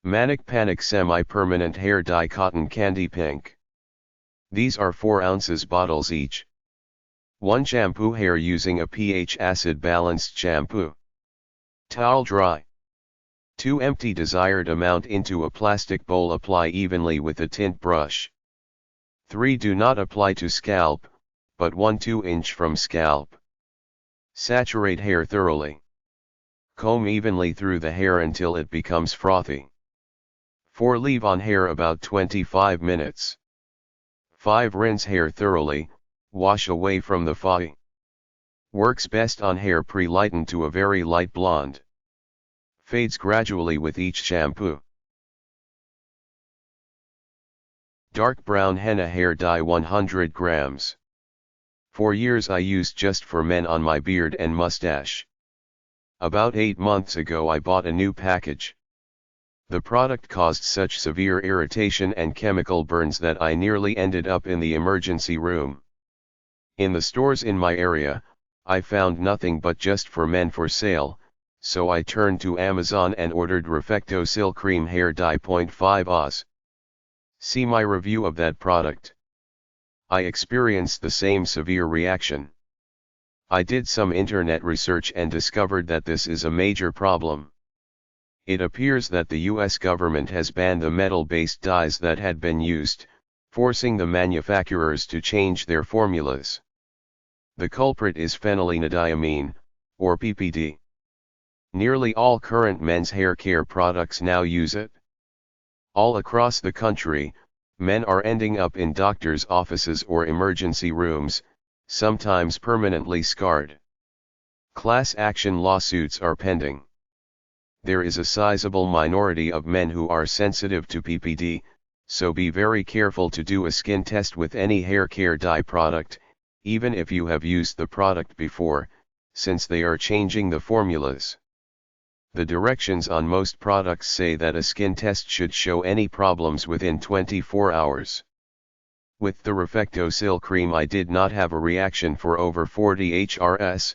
Manic Panic Semi-Permanent Hair Dye Cotton Candy Pink. These are 4 ounces bottles each. 1 shampoo hair using a pH acid balanced shampoo. Towel dry. 2 empty desired amount into a plastic bowl, apply evenly with a tint brush. 3 do not apply to scalp, but 1 2-inch from scalp. Saturate hair thoroughly. Comb evenly through the hair until it becomes frothy. 4 leave on hair about 25 minutes. 5 rinse hair thoroughly, wash away from the faux. Works best on hair pre-lightened to a very light blonde. Fades gradually with each shampoo. Dark brown henna hair dye 100 grams. For years I used just for men on my beard and mustache. About 8 months ago I bought a new package. The product caused such severe irritation and chemical burns that I nearly ended up in the emergency room. In the stores in my area, I found nothing but just for men for sale, so I turned to Amazon and ordered Reflecto-Sil Cream Hair Dye 0.5 Oz. See my review of that product. I experienced the same severe reaction. I did some internet research and discovered that this is a major problem. It appears that the US government has banned the metal-based dyes that had been used, forcing the manufacturers to change their formulas. The culprit is phenylenediamine, or PPD. Nearly all current men's hair care products now use it. All across the country, men are ending up in doctors' offices or emergency rooms, sometimes permanently scarred. Class action lawsuits are pending. There is a sizable minority of men who are sensitive to PPD, so be very careful to do a skin test with any hair care dye product, even if you have used the product before, since they are changing the formulas. The directions on most products say that a skin test should show any problems within 24 hours. With the Reflecto-Sil cream I did not have a reaction for over 40 HRS,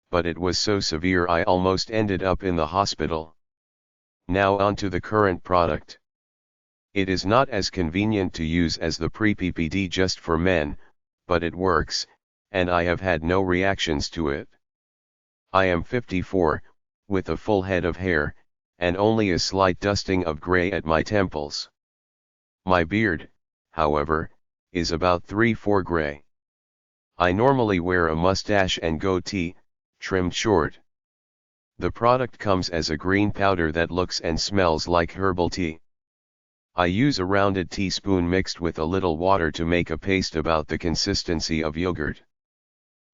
but it was so severe I almost ended up in the hospital. Now on to the current product. It is not as convenient to use as the pre-PPD just for men, but it works, and I have had no reactions to it. I am 54, with a full head of hair, and only a slight dusting of gray at my temples. My beard, however, is about 3/4 gray. I normally wear a mustache and goatee, trimmed short. The product comes as a green powder that looks and smells like herbal tea. I use a rounded teaspoon mixed with a little water to make a paste about the consistency of yogurt.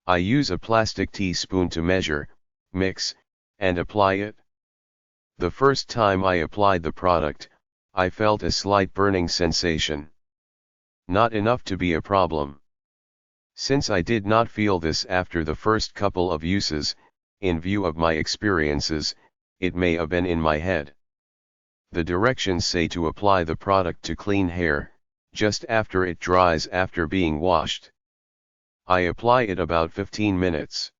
I use a plastic teaspoon to measure, mix, and apply it. The first time I applied the product, I felt a slight burning sensation. Not enough to be a problem. Since I did not feel this after the first couple of uses, in view of my experiences, it may have been in my head. The directions say to apply the product to clean hair, just after it dries after being washed. I apply it about 15 minutes.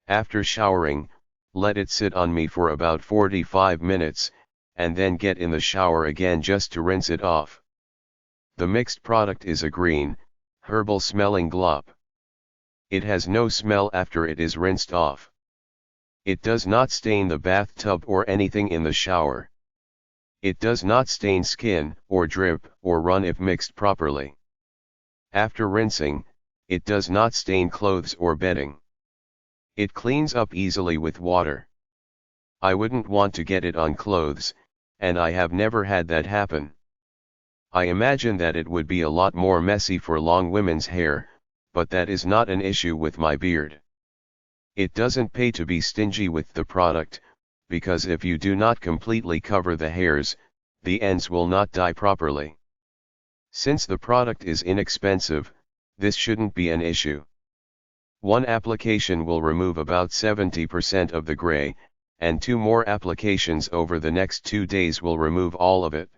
After showering, let it sit on me for about 45 minutes, and then get in the shower again just to rinse it off. The mixed product is a green, herbal smelling glop. It has no smell after it is rinsed off. It does not stain the bathtub or anything in the shower. It does not stain skin, or drip, or run if mixed properly. After rinsing, it does not stain clothes or bedding. It cleans up easily with water. I wouldn't want to get it on clothes, and I have never had that happen. I imagine that it would be a lot more messy for long women's hair, but that is not an issue with my beard. It doesn't pay to be stingy with the product, because if you do not completely cover the hairs, the ends will not dye properly. Since the product is inexpensive, this shouldn't be an issue. One application will remove about 70% of the gray, and 2 more applications over the next 2 days will remove all of it.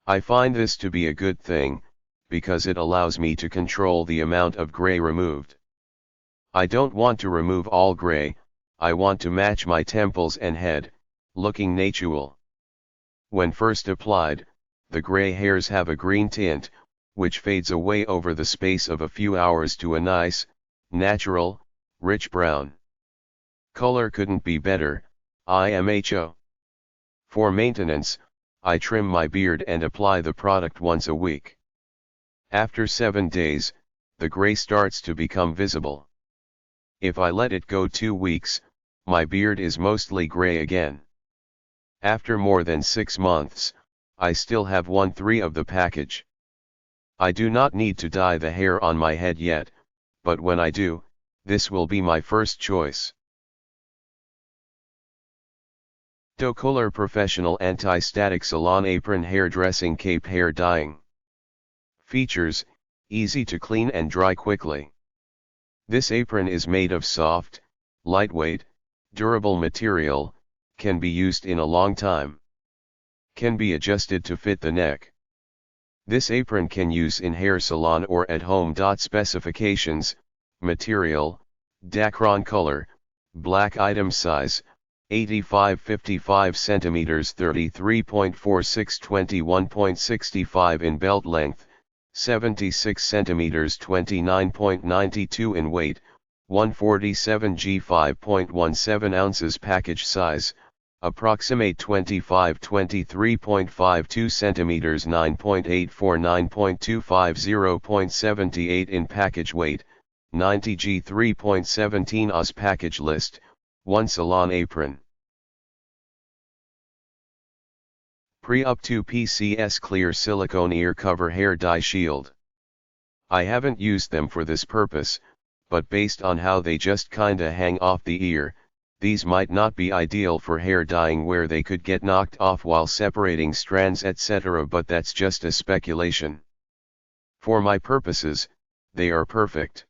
I find this to be a good thing, because it allows me to control the amount of gray removed. I don't want to remove all gray, I want to match my temples and head, looking natural. When first applied, the gray hairs have a green tint, which fades away over the space of a few hours to a nice, natural, rich brown. Color couldn't be better, IMHO. For maintenance, I trim my beard and apply the product once a week. After 7 days, the gray starts to become visible. If I let it go 2 weeks, my beard is mostly gray again. After more than 6 months, I still have 1/3 of the package. I do not need to dye the hair on my head yet, but when I do, this will be my first choice. Docooler Professional Anti-Static Salon Apron Hairdressing Cape Hair Dyeing. Features: easy to clean and dry quickly. This apron is made of soft, lightweight, durable material, can be used in a long time. Can be adjusted to fit the neck. This apron can use in hair salon or at home. Specifications: material, Dacron Color, black item size, 85-55 cm 33.46 21.65 in belt length, 76 cm 29.92 in weight, 147 g 5.17 ounces package size, approximate 25-23.52 cm 9.84 9.25 0.78 in package weight, 90 g 3.17 Oz package list, 1 Salon apron. Preup 2 PCS Clear Silicone Ear Cover Hair Dye Shield. I haven't used them for this purpose, but based on how they just kinda hang off the ear, these might not be ideal for hair dyeing where they could get knocked off while separating strands etc., but that's just a speculation. For my purposes, they are perfect.